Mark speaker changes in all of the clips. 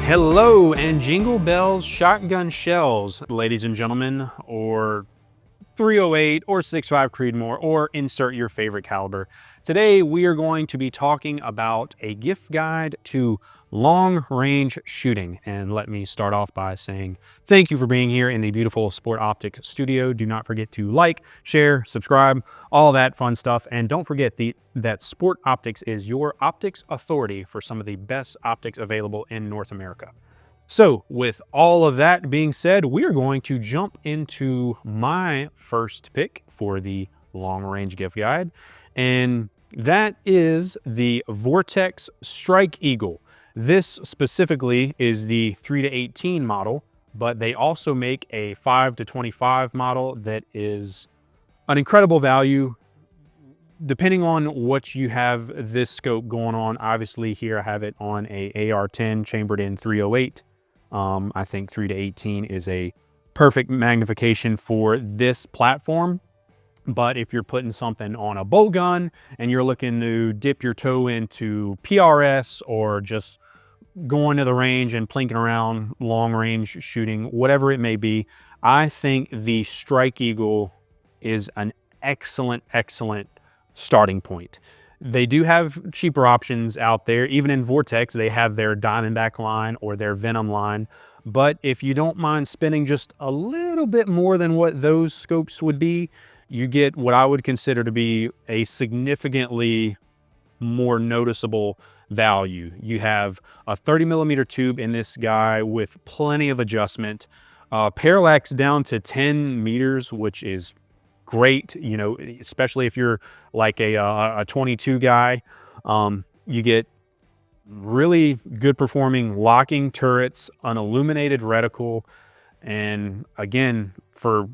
Speaker 1: Hello and jingle bells, shotgun shells, ladies and gentlemen, or 308 or 6.5 Creedmoor, or insert your favorite caliber. Today we are going to be talking about a gift guide to long range shooting. And let me start off by saying thank you for being here in the beautiful Sport Optics studio. Do not forget to like, share, subscribe, all that fun stuff. And don't forget that Sport Optics is your optics authority for some of the best optics available in North America. So with all of that being said, we are going to jump into my first pick for the long range gift guide. And that is the Vortex Strike Eagle. This specifically is the 3-18 model, but they also make a 5-25 model that is an incredible value. Depending on what you have this scope going on, obviously here I have it on a AR-10 chambered in 308. I think 3-18 is a perfect magnification for this platform. But if you're putting something on a bolt gun and you're looking to dip your toe into PRS or just going to the range and plinking around long range shooting, whatever it may be, I think the Strike Eagle is an excellent starting point. They do have cheaper options out there. Even in Vortex, they have their Diamondback line or their Venom line. But if you don't mind spending just a little bit more than what those scopes would be, you get what I would consider to be a significantly more noticeable value. You have a 30mm tube in this guy with plenty of adjustment, parallax down to 10 meters, which is great, you know, especially if you're like a 22 guy. You get really good performing locking turrets, an illuminated reticle, and again, for,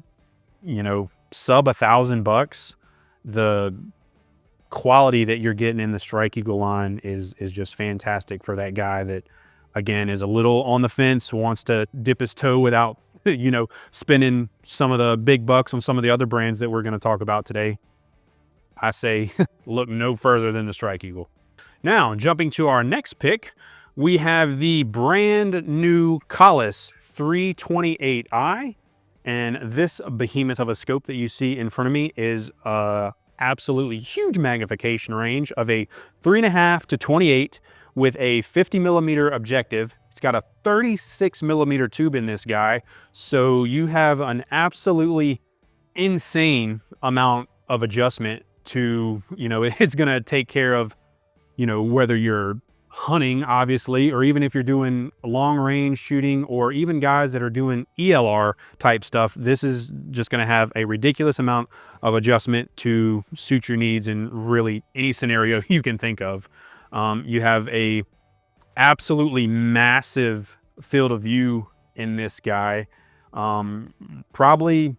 Speaker 1: you know, sub $1,000, the quality that you're getting in the Strike Eagle line is just fantastic for that guy that, again, is a little on the fence, wants to dip his toe without, you know, spending some of the big bucks on some of the other brands that we're going to talk about today. I say look no further than the Strike Eagle. Now, jumping to our next pick, we have the brand new Kahles 328i. And this behemoth of a scope that you see in front of me is a absolutely huge magnification range of a 3.5 to 28 with a 50mm objective. It's got a 36mm tube in this guy. So you have an absolutely insane amount of adjustment to, you know, it's going to take care of, you know, whether you're hunting, obviously, or even if you're doing long range shooting, or even guys that are doing ELR type stuff. This is just going to have a ridiculous amount of adjustment to suit your needs in really any scenario you can think of. You have a absolutely massive field of view in this guy. Probably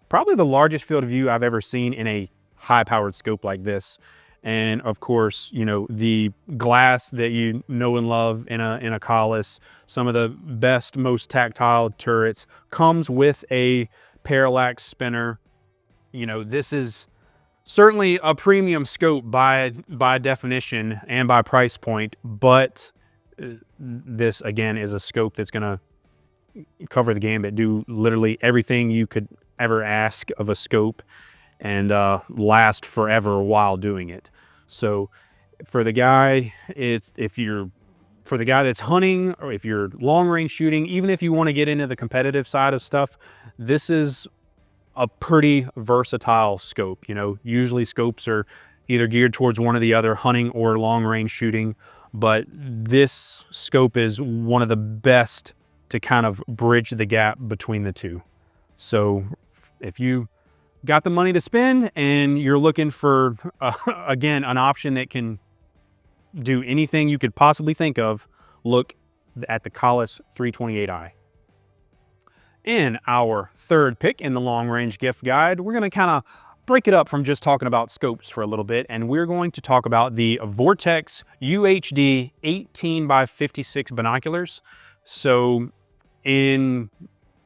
Speaker 1: the largest field of view I've ever seen in a high powered scope like this. And of course, you know, the glass that you know and love in a Kahles, some of the best, most tactile turrets, comes with a parallax spinner. You know, this is certainly a premium scope by definition and by price point, but this again is a scope that's going to cover the gambit, do literally everything you could ever ask of a scope, and last forever while doing it. So for the guy, for the guy that's hunting, or if you're long range shooting, even if you want to get into the competitive side of stuff, this is a pretty versatile scope. You know, usually scopes are either geared towards one or the other, hunting or long range shooting, but this scope is one of the best to kind of bridge the gap between the two. So if you got the money to spend and you're looking for, again, an option that can do anything you could possibly think of, look at the Kahles 328i. In our third pick in the long range gift guide, we're going to kind of break it up from just talking about scopes for a little bit, and we're going to talk about the Vortex UHD 18x56 binoculars. So in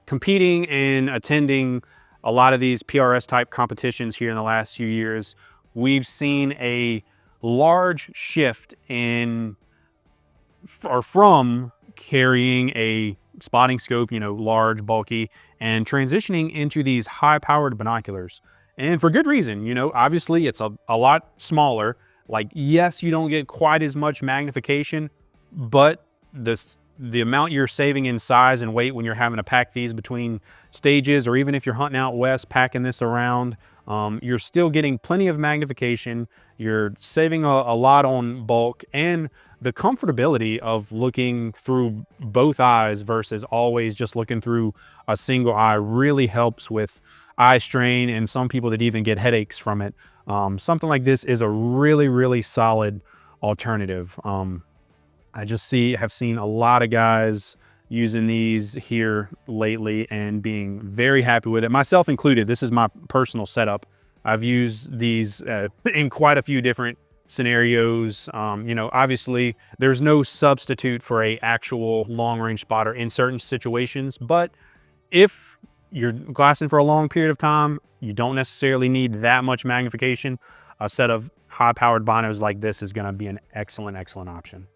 Speaker 1: competing and attending a lot of these PRS type competitions here in the last few years, we've seen a large shift in, or from carrying a spotting scope, you know, large, bulky, and transitioning into these high-powered binoculars. And for good reason, you know, obviously it's a lot smaller. Like, yes, you don't get quite as much magnification, but the amount you're saving in size and weight when you're having to pack these between stages, or even if you're hunting out west, packing this around, you're still getting plenty of magnification. You're saving a lot on bulk, and the comfortability of looking through both eyes versus always just looking through a single eye really helps with eye strain, and some people that even get headaches from it. Something like this is a really, really solid alternative. I just have seen a lot of guys using these here lately and being very happy with it, myself included. This is my personal setup. I've used these in quite a few different scenarios. You know, obviously there's no substitute for a actual long range spotter in certain situations, but if you're glassing for a long period of time, you don't necessarily need that much magnification. A set of high powered binos like this is going to be an excellent, excellent option.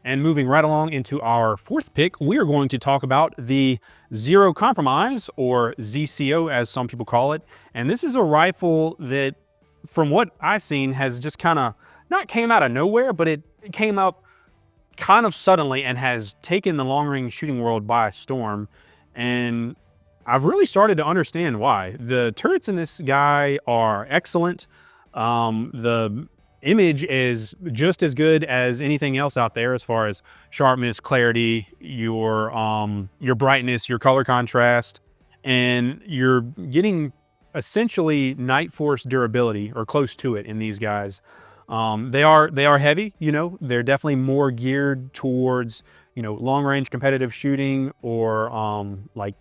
Speaker 1: And moving right along into our fourth pick, we are going to talk about the Zero Compromise, or ZCO as some people call it. And this is a rifle that, from what I've seen, has just kind of not came out of nowhere, but it came up kind of suddenly and has taken the long range shooting world by storm. And I've really started to understand why. The turrets in this guy are excellent. The image is just as good as anything else out there as far as sharpness, clarity, your brightness, your color contrast, and you're getting essentially Nightforce durability, or close to it, in these guys. They are heavy, you know, they're definitely more geared towards, you know, long range competitive shooting, or like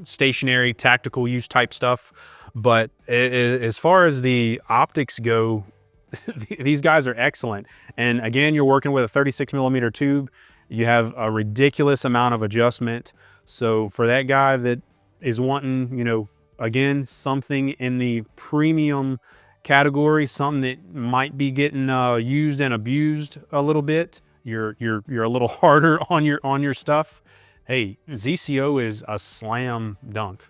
Speaker 1: stationary tactical use type stuff. But as far as the optics go, these guys are excellent. And again, you're working with a 36mm tube. You have a ridiculous amount of adjustment. So for that guy that is wanting, you know, again, something in the premium category, something that might be getting used and abused a little bit, you're a little harder on your stuff, hey, ZCO is a slam dunk.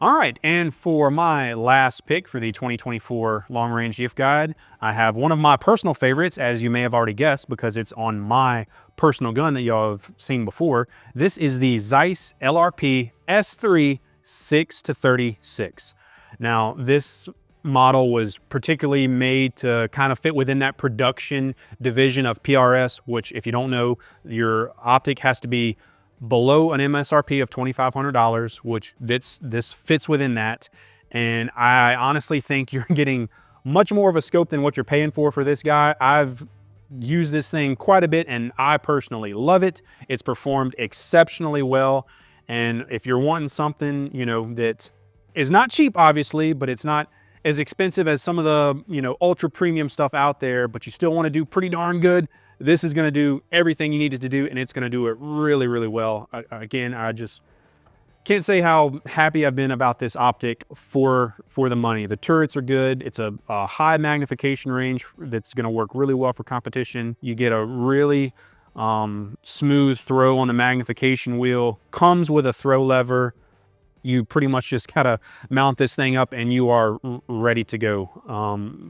Speaker 1: All right, and for my last pick for the 2024 Long Range Gift Guide, I have one of my personal favorites, as you may have already guessed, because it's on my personal gun that y'all have seen before. This is the Zeiss LRP S3 6-36. Now, this model was particularly made to kind of fit within that production division of PRS, which, if you don't know, your optic has to be below an MSRP of $2,500, which this fits within that. And I honestly think you're getting much more of a scope than what you're paying for this guy. I've used this thing quite a bit, and I personally love it. It's performed exceptionally well. And if you're wanting something, you know, that is not cheap, obviously, but it's not as expensive as some of the, you know, ultra premium stuff out there, but you still want to do pretty darn good, this is going to do everything you need it to do, and it's going to do it really, really well. Again, I just can't say how happy I've been about this optic for the money. The turrets are good. It's a high magnification range that's going to work really well for competition. You get a really smooth throw on the magnification wheel. Comes with a throw lever. You pretty much just gotta mount this thing up and you are ready to go.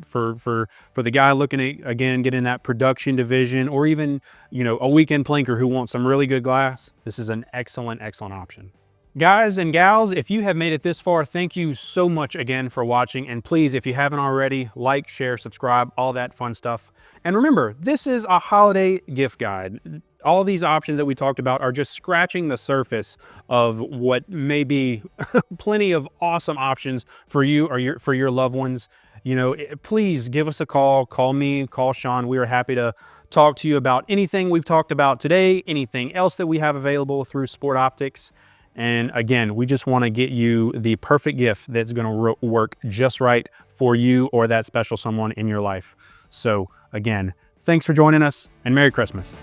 Speaker 1: For the guy looking at, again, getting that production division, or even, you know, a weekend plinker who wants some really good glass, this is an excellent, excellent option. Guys and gals, if you have made it this far, thank you so much again for watching. And please, if you haven't already, like, share, subscribe, all that fun stuff. And remember, this is a holiday gift guide. All these options that we talked about are just scratching the surface of what may be plenty of awesome options for you or for your loved ones. You know, please give us a call. Call me, call Sean. We are happy to talk to you about anything we've talked about today, anything else that we have available through Sport Optics. And again, we just want to get you the perfect gift that's going to work just right for you or that special someone in your life. So again, thanks for joining us, and Merry Christmas.